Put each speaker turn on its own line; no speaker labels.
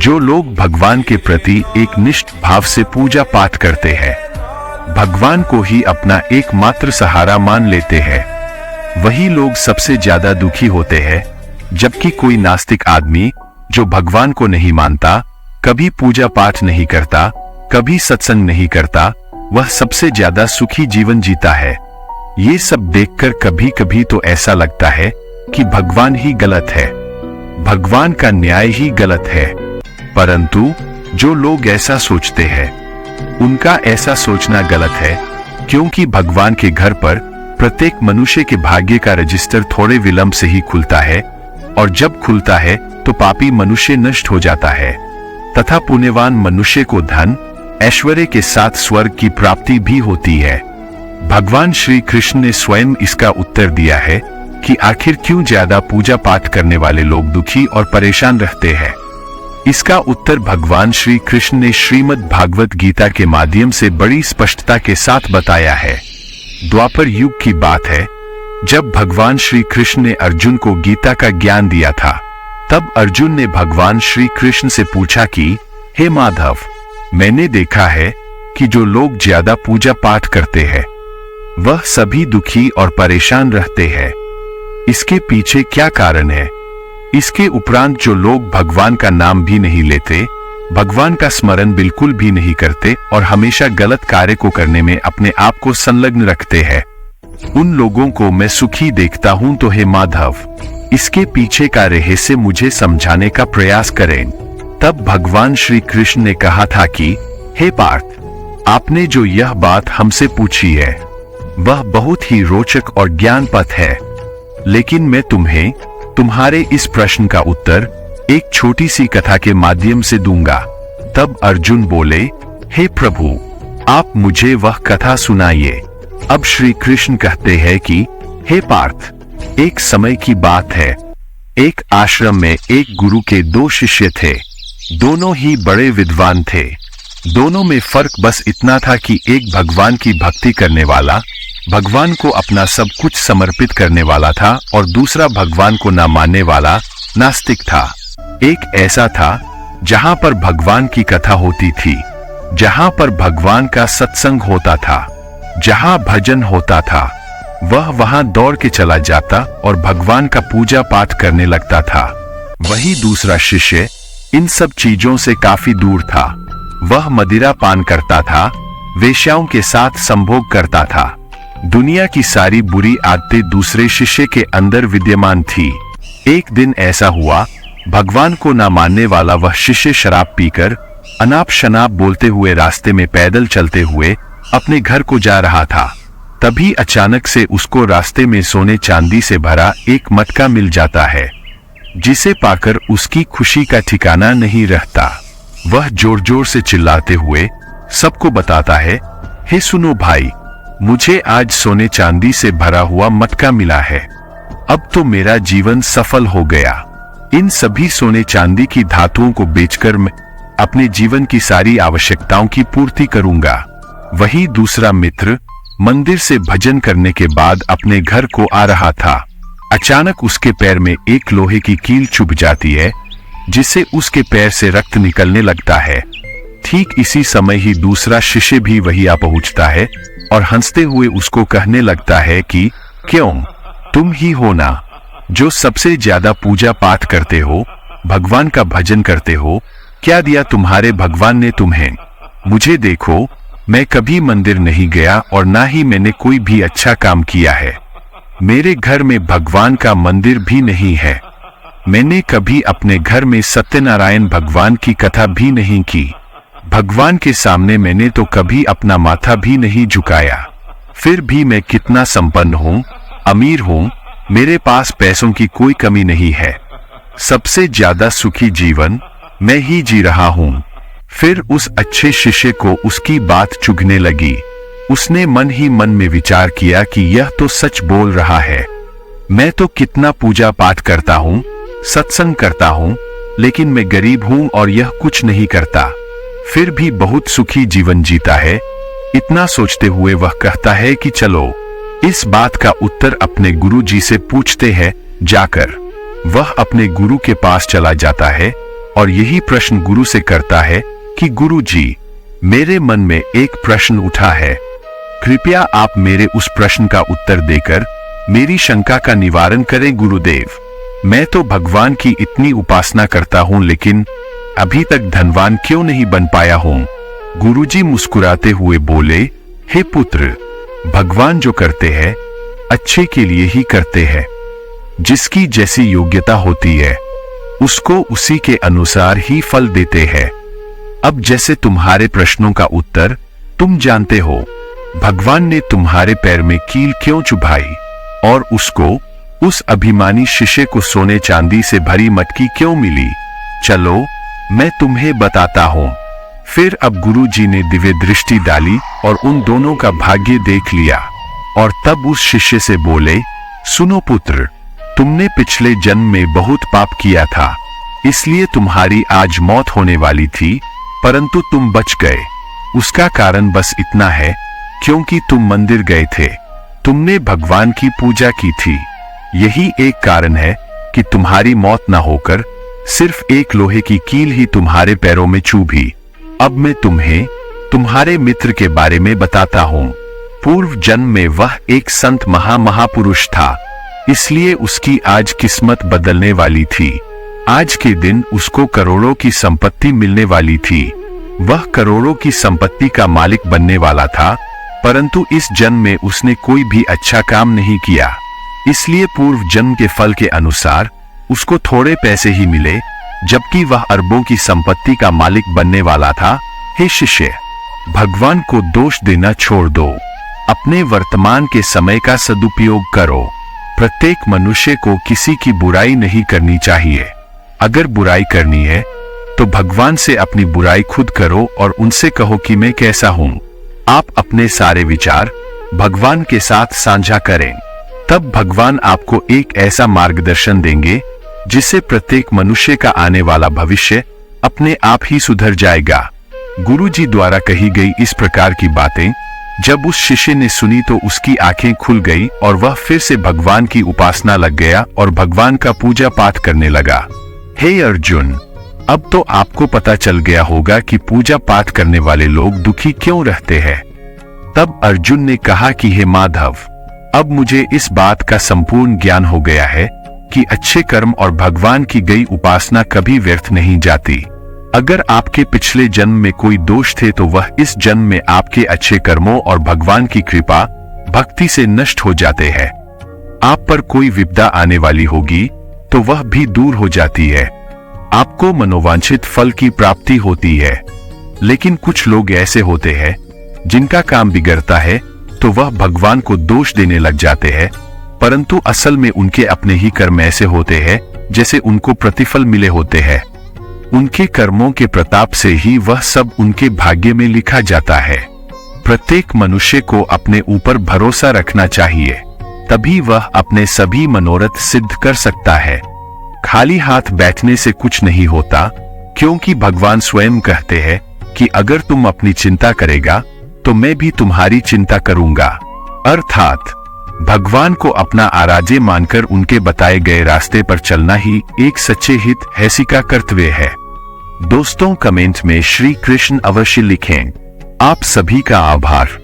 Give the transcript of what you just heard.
जो लोग भगवान के प्रति एक निष्ठ भाव से पूजा पाठ करते हैं, भगवान को ही अपना एकमात्र सहारा मान लेते हैं, वही लोग सबसे ज्यादा दुखी होते हैं। जबकि कोई नास्तिक आदमी जो भगवान को नहीं मानता, कभी पूजा पाठ नहीं करता, कभी सत्संग नहीं करता, वह सबसे ज्यादा सुखी जीवन जीता है। ये सब देखकर कभी कभी तो ऐसा लगता है कि भगवान ही गलत है, भगवान का न्याय ही गलत है। परंतु जो लोग ऐसा सोचते हैं, उनका ऐसा सोचना गलत है, क्योंकि भगवान के घर पर प्रत्येक मनुष्य के भाग्य का रजिस्टर थोड़े विलंब से ही खुलता है, और जब खुलता है तो पापी मनुष्य नष्ट हो जाता है तथा पुण्यवान मनुष्य को धन ऐश्वर्य के साथ स्वर्ग की प्राप्ति भी होती है। भगवान श्री कृष्ण ने स्वयं इसका उत्तर दिया है कि आखिर क्यों ज्यादा पूजा पाठ करने वाले लोग दुखी और परेशान रहते हैं। इसका उत्तर भगवान श्री कृष्ण ने श्रीमद् भागवत गीता के माध्यम से बड़ी स्पष्टता के साथ बताया है। द्वापर युग की बात है, जब भगवान श्री कृष्ण ने अर्जुन को गीता का ज्ञान दिया था, तब अर्जुन ने भगवान श्री कृष्ण से पूछा कि हे माधव, मैंने देखा है कि जो लोग ज्यादा पूजा पाठ करते हैं वह सभी दुखी और परेशान रहते हैं। इसके पीछे क्या कारण है? इसके उपरांत जो लोग भगवान का नाम भी नहीं लेते, भगवान का स्मरण बिल्कुल भी नहीं करते और हमेशा गलत कार्य को करने में अपने आप को संलग्न रखते हैं, उन लोगों को मैं सुखी देखता हूं। तो हे माधव, इसके पीछे का रहस्य मुझे समझाने का प्रयास करें। तब भगवान श्री कृष्ण ने कहा था कि हे पार्थ, आपने जो यह बात हमसे पूछी है वह बहुत ही रोचक और ज्ञानपद है, लेकिन मैं तुम्हें तुम्हारे इस प्रश्न का उत्तर एक छोटी सी कथा के माध्यम से दूंगा। तब अर्जुन बोले, हे प्रभु, आप मुझे वह कथा सुनाइए। अब श्री कृष्ण कहते हैं कि हे पार्थ, एक समय की बात है, एक आश्रम में एक गुरु के 2 शिष्य थे। दोनों ही बड़े विद्वान थे। दोनों में फर्क बस इतना था कि एक भगवान की भक्ति करने वाला, भगवान को अपना सब कुछ समर्पित करने वाला था, और दूसरा भगवान को न मानने वाला नास्तिक था। एक ऐसा था जहां पर भगवान की कथा होती थी, जहां पर भगवान का सत्संग होता था, जहां भजन होता था, वह वहां दौड़ के चला जाता और भगवान का पूजा पाठ करने लगता था। वही दूसरा शिष्य इन सब चीजों से काफी दूर था। वह मदिरा पान करता था, वेश्याओं के साथ संभोग करता था। दुनिया की सारी बुरी आदतें दूसरे शिष्य के अंदर विद्यमान थी। एक दिन ऐसा हुआ, भगवान को न मानने वाला वह शिष्य शराब पीकर अनाप शनाप बोलते हुए रास्ते में पैदल चलते हुए अपने घर को जा रहा था। तभी अचानक से उसको रास्ते में सोने चांदी से भरा एक मटका मिल जाता है, जिसे पाकर उसकी खुशी का ठिकाना नहीं रहता। वह जोर जोर से चिल्लाते हुए सबको बताता है, हे सुनो भाई, मुझे आज सोने चांदी से भरा हुआ मटका मिला है। अब तो मेरा जीवन सफल हो गया। इन सभी सोने चांदी की धातुओं को बेचकर मैं अपने जीवन की सारी आवश्यकताओं की पूर्ति करूंगा। वही दूसरा मित्र मंदिर से भजन करने के बाद अपने घर को आ रहा था। अचानक उसके पैर में एक लोहे की कील चुभ जाती है, जिससे उसके पैर से रक्त निकलने लगता है। ठीक इसी समय ही दूसरा शिष्य भी वही आ पहुंचता है और हंसते हुए उसको कहने लगता है कि क्यों, तुम ही हो ना जो सबसे ज्यादा पूजा पाठ करते हो, भगवान का भजन करते हो। क्या दिया तुम्हारे भगवान ने तुम्हें? मुझे देखो, मैं कभी मंदिर नहीं गया और ना ही मैंने कोई भी अच्छा काम किया है। मेरे घर में भगवान का मंदिर भी नहीं है। मैंने कभी अपने घर में सत्यनारायण भगवान की कथा भी नहीं की। भगवान के सामने मैंने तो कभी अपना माथा भी नहीं झुकाया। फिर भी मैं कितना संपन्न हूँ, अमीर हूँ, मेरे पास पैसों की कोई कमी नहीं है। सबसे ज्यादा सुखी जीवन मैं ही जी रहा हूँ। फिर उस अच्छे शिष्य को उसकी बात चुभने लगी। उसने मन ही मन में विचार किया कि यह तो सच बोल रहा है। मैं तो कितना पूजा पाठ करता हूँ, सत्संग करता हूँ, लेकिन मैं गरीब हूँ और यह कुछ नहीं करता, फिर भी बहुत सुखी जीवन जीता है। इतना सोचते हुए वह कहता है कि चलो इस बात का उत्तर अपने गुरु जी से पूछते हैं। जाकर वह अपने गुरु के पास चला जाता है और यही प्रश्न गुरु से करता है कि गुरु जी, मेरे मन में एक प्रश्न उठा है, कृपया आप मेरे उस प्रश्न का उत्तर देकर मेरी शंका का निवारण करें गुरुदेव। मैं तो भगवान की इतनी उपासना करता हूं, लेकिन अभी तक धनवान क्यों नहीं बन पाया हूं। गुरुजी मुस्कुराते हुए बोले, हे पुत्र, भगवान जो करते हैं अच्छे के लिए ही करते हैं। जिसकी जैसी योग्यता होती है उसको उसी के अनुसार ही फल देते हैं। अब जैसे तुम्हारे प्रश्नों का उत्तर तुम जानते हो, भगवान ने तुम्हारे पैर में कील क्यों चुभाई और उसको, उस अभिमानी शिष्य को सोने चांदी से भरी मटकी क्यों मिली, चलो मैं तुम्हें बताता हूं। फिर अब गुरुजी ने दिव्य दृष्टि डाली और उन दोनों का भाग्य देख लिया और तब उस शिष्य से बोले, सुनो पुत्र, तुमने पिछले जन्म में बहुत पाप किया था, इसलिए तुम्हारी आज मौत होने वाली थी, परंतु तुम बच गए। उसका कारण बस इतना है क्योंकि तुम मंदिर गए थे, तुमने भगवान की पूजा की थी। यही एक कारण है कि तुम्हारी मौत न होकर सिर्फ एक लोहे की कील ही तुम्हारे पैरों में चुभी। अब मैं तुम्हें तुम्हारे मित्र के बारे में बताता हूं। पूर्व जन्म में वह एक संत महापुरुष था, इसलिए उसकी आज किस्मत बदलने वाली थी। आज के दिन उसको करोड़ों की संपत्ति मिलने वाली थी। वह करोड़ों की संपत्ति का मालिक बनने वाला था, परंतु इस जन्म में उसने कोई भी अच्छा काम नहीं किया, इसलिए पूर्व जन्म के फल के अनुसार उसको थोड़े पैसे ही मिले, जबकि वह अरबों की संपत्ति का मालिक बनने वाला था। हे शिष्य, भगवान को दोष देना छोड़ दो, अपने वर्तमान के समय का सदुपयोग करो। प्रत्येक मनुष्य को किसी की बुराई नहीं करनी चाहिए। अगर बुराई करनी है तो भगवान से अपनी बुराई खुद करो और उनसे कहो कि मैं कैसा हूं। आप अपने सारे विचार भगवान के साथ साझा करें, तब भगवान आपको एक ऐसा मार्गदर्शन देंगे जिससे प्रत्येक मनुष्य का आने वाला भविष्य अपने आप ही सुधर जाएगा। गुरुजी द्वारा कही गई इस प्रकार की बातें जब उस शिष्य ने सुनी तो उसकी आंखें खुल गई और वह फिर से भगवान की उपासना लग गया और भगवान का पूजा पाठ करने लगा। हे अर्जुन, अब तो आपको पता चल गया होगा कि पूजा पाठ करने वाले लोग दुखी क्यों रहते हैं। तब अर्जुन ने कहा कि हे माधव, अब मुझे इस बात का संपूर्ण ज्ञान हो गया है कि अच्छे कर्म और भगवान की गई उपासना कभी व्यर्थ नहीं जाती। अगर आपके पिछले जन्म में कोई दोष थे तो वह इस जन्म में आपके अच्छे कर्मों और भगवान की कृपा भक्ति से नष्ट हो जाते हैं। आप पर कोई विपदा आने वाली होगी तो वह भी दूर हो जाती है। आपको मनोवांछित फल की प्राप्ति होती है। लेकिन कुछ लोग ऐसे होते हैं जिनका काम बिगड़ता है तो वह भगवान को दोष देने लग जाते हैं, परंतु असल में उनके अपने ही कर्म ऐसे होते हैं जैसे उनको प्रतिफल मिले होते हैं। उनके कर्मों के प्रताप से ही वह सब उनके भाग्य में लिखा जाता है। प्रत्येक मनुष्य को अपने ऊपर भरोसा रखना चाहिए, तभी वह अपने सभी मनोरथ सिद्ध कर सकता है। खाली हाथ बैठने से कुछ नहीं होता, क्योंकि भगवान स्वयं कहते हैं कि अगर तुम अपनी चिंता करेगा तो मैं भी तुम्हारी चिंता करूंगा। अर्थात भगवान को अपना आराध्य मानकर उनके बताए गए रास्ते पर चलना ही एक सच्चे हित हैसी का कर्तव्य है। दोस्तों, कमेंट में श्री कृष्ण अवश्य लिखें। आप सभी का आभार।